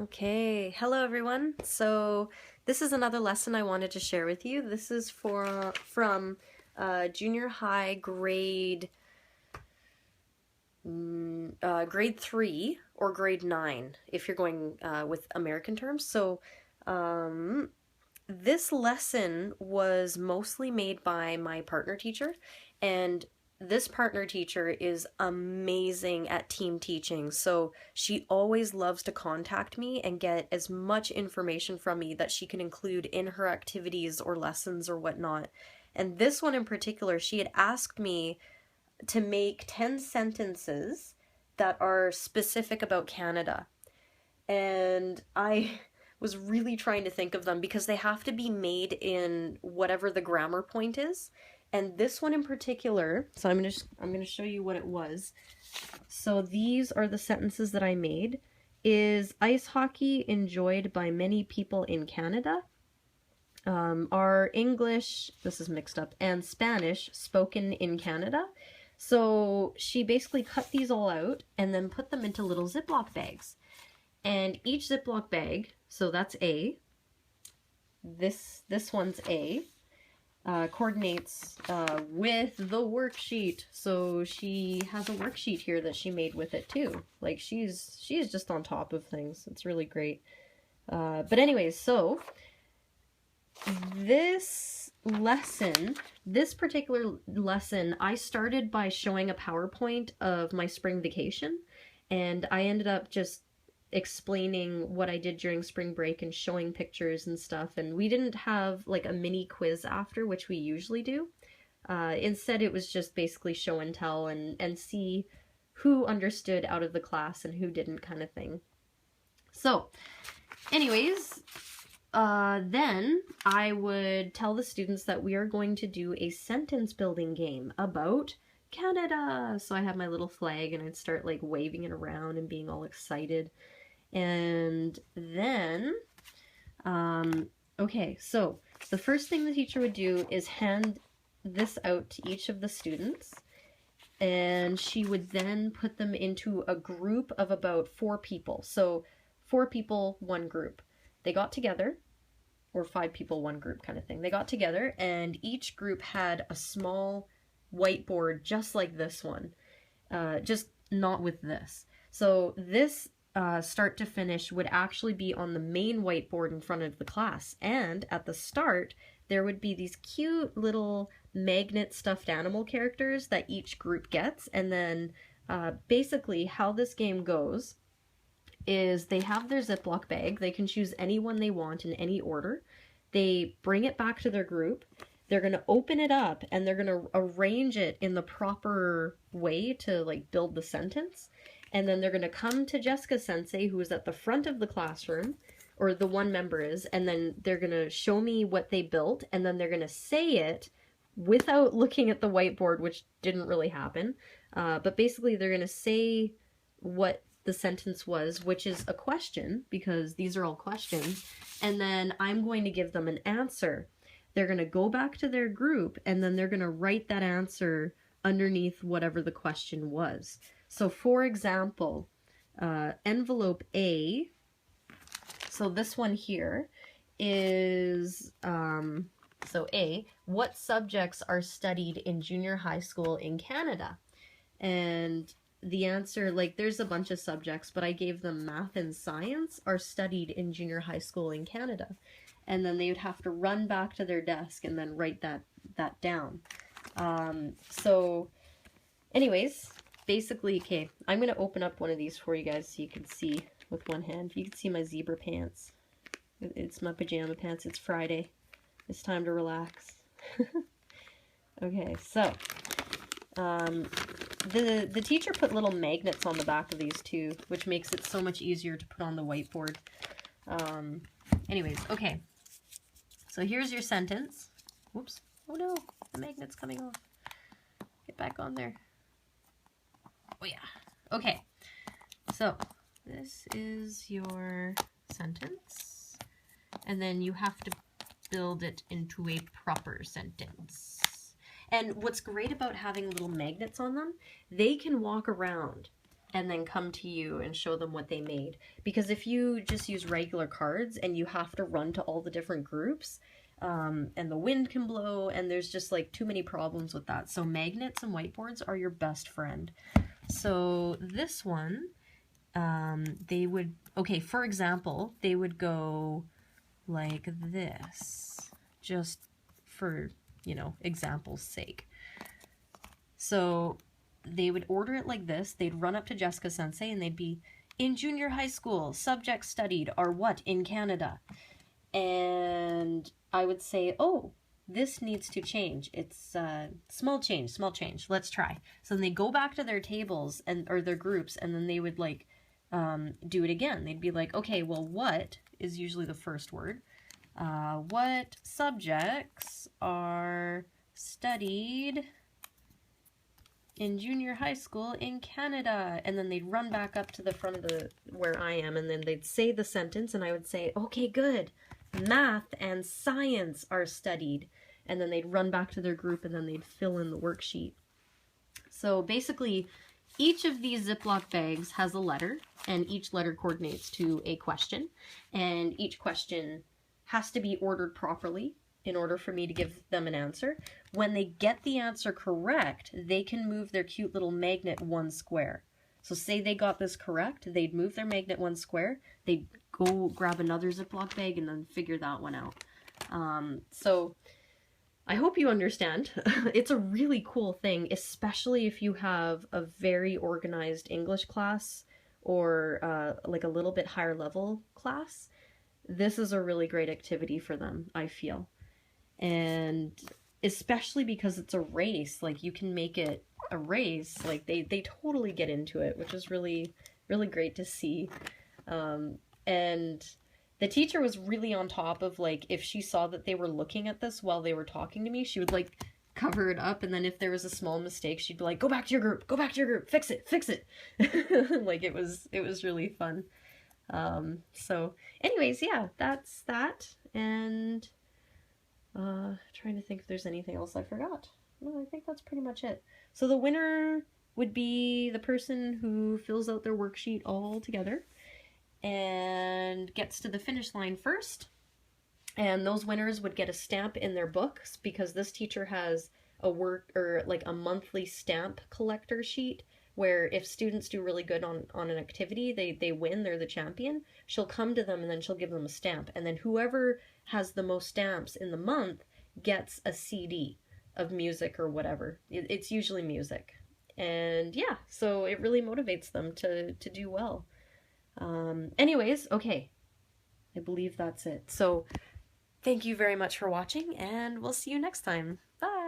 Okay, hello everyone. So this is another lesson I wanted to share with you. This is from junior high grade 3 or grade 9 if you're going with American terms. So um, this lesson was mostly made by my partner teacher, and this partner teacher is amazing at team teaching. So she always loves to contact me and get as much information from me that she can include in her activities or lessons or whatnot. And this one in particular, she had asked me to make 10 sentences that are specific about Canada. And I was really trying to think of them because they have to be made in whatever the grammar point is. And this one in particular, so I'm gonna show you what it was. So these are the sentences that I made. Is ice hockey enjoyed by many people in Canada? Are English, this is mixed up, and Spanish spoken in Canada? So she basically cut these all out and then put them into little Ziploc bags. And each Ziploc bag, so that's A, this one's A, coordinates with the worksheet. So she has a worksheet here that she made with it too. Like she's just on top of things. It's really great. But anyways, so this particular lesson, I started by showing a PowerPoint of my spring vacation, and I ended up just explaining what I did during spring break and showing pictures and stuff. And we didn't have like a mini quiz after, which we usually do. Instead, it was just basically show and tell and see who understood out of the class and who didn't, kind of thing. So, anyways, then I would tell the students that we are going to do a sentence building game about Canada. So I have my little flag and I'd start like waving it around and being all excited. And then, okay, so the first thing the teacher would do is hand this out to each of the students, and she would then put them into a group of about 4 people. So 4 people, 1 group. They got together, or 5 people, 1 group kind of thing. They got together, and each group had a small whiteboard just like this one, just not with this. So this start to finish would actually be on the main whiteboard in front of the class. And at the start, there would be these cute little magnet stuffed animal characters that each group gets. And then basically how this game goes is they have their Ziploc bag. They can choose any one they want in any order. They bring it back to their group. They're going to open it up and they're going to arrange it in the proper way to like build the sentence. And then they're going to come to Jessica Sensei, who is at the front of the classroom, or the one member is, and then they're going to show me what they built, and then they're going to say it without looking at the whiteboard, which didn't really happen. But basically they're going to say what the sentence was, which is a question, because these are all questions, and then I'm going to give them an answer. They're going to go back to their group, and then they're going to write that answer underneath whatever the question was. So for example, envelope A, so this one here is, so A, what subjects are studied in junior high school in Canada? And the answer, like there's a bunch of subjects, but I gave them math and science are studied in junior high school in Canada. And then they would have to run back to their desk and then write that down. So anyways, basically, okay, I'm going to open up one of these for you guys so you can see with one hand. You can see my zebra pants. It's my pajama pants. It's Friday. It's time to relax. Okay, so the teacher put little magnets on the back of these too, which makes it so much easier to put on the whiteboard. Anyways, okay. So here's your sentence. Whoops. Oh no, the magnet's coming off. Get back on there. Oh yeah. Okay. So this is your sentence. And then you have to build it into a proper sentence. And what's great about having little magnets on them, they can walk around. and then come to you and show them what they made. Because if you just use regular cards and you have to run to all the different groups, and the wind can blow, and there's just like too many problems with that. So magnets and whiteboards are your best friend. So this one, they would, okay, for example, they would go like this, just for, you know, example's sake. So they would order it like this. They'd run up to Jessica Sensei and they'd be, in junior high school, subjects studied are what in Canada? And I would say, oh, this needs to change. It's small change, let's try. So then they go back to their tables and or their groups, and then they would like do it again. They'd be like, okay, well, what is usually the first word? What subjects are studied in junior high school in Canada? And then they'd run back up to the front of the where I am, and then they'd say the sentence, and I would say, okay, good. Math and science are studied. And then they'd run back to their group, and then they'd fill in the worksheet. So basically, each of these Ziploc bags has a letter, and each letter coordinates to a question. And each question has to be ordered properly in order for me to give them an answer. When they get the answer correct, they can move their cute little magnet 1 square. So say they got this correct, they'd move their magnet 1 square, they'd go grab another Ziploc bag and then figure that one out. So I hope you understand. It's a really cool thing, especially if you have a very organized English class or like a little bit higher level class. This is a really great activity for them, I feel. And especially because it's a race, like you can make it a race, like they totally get into it, which is really, really great to see. And the teacher was really on top of, like, if she saw that they were looking at this while they were talking to me, she would like cover it up, and then if there was a small mistake, she'd be like, go back to your group, fix it. Like it was really fun. So anyways, yeah, that's that. And trying to think if there's anything else I forgot. No, I think that's pretty much it. So the winner would be the person who fills out their worksheet all together and gets to the finish line first. And those winners would get a stamp in their books, because this teacher has a a monthly stamp collector sheet where if students do really good on an activity, they win, they're the champion. She'll come to them and then she'll give them a stamp. And then whoever has the most stamps in the month gets a CD of music or whatever. It's usually music. And yeah, so it really motivates them to do well. Anyways, okay, I believe that's it. So thank you very much for watching, and we'll see you next time. Bye!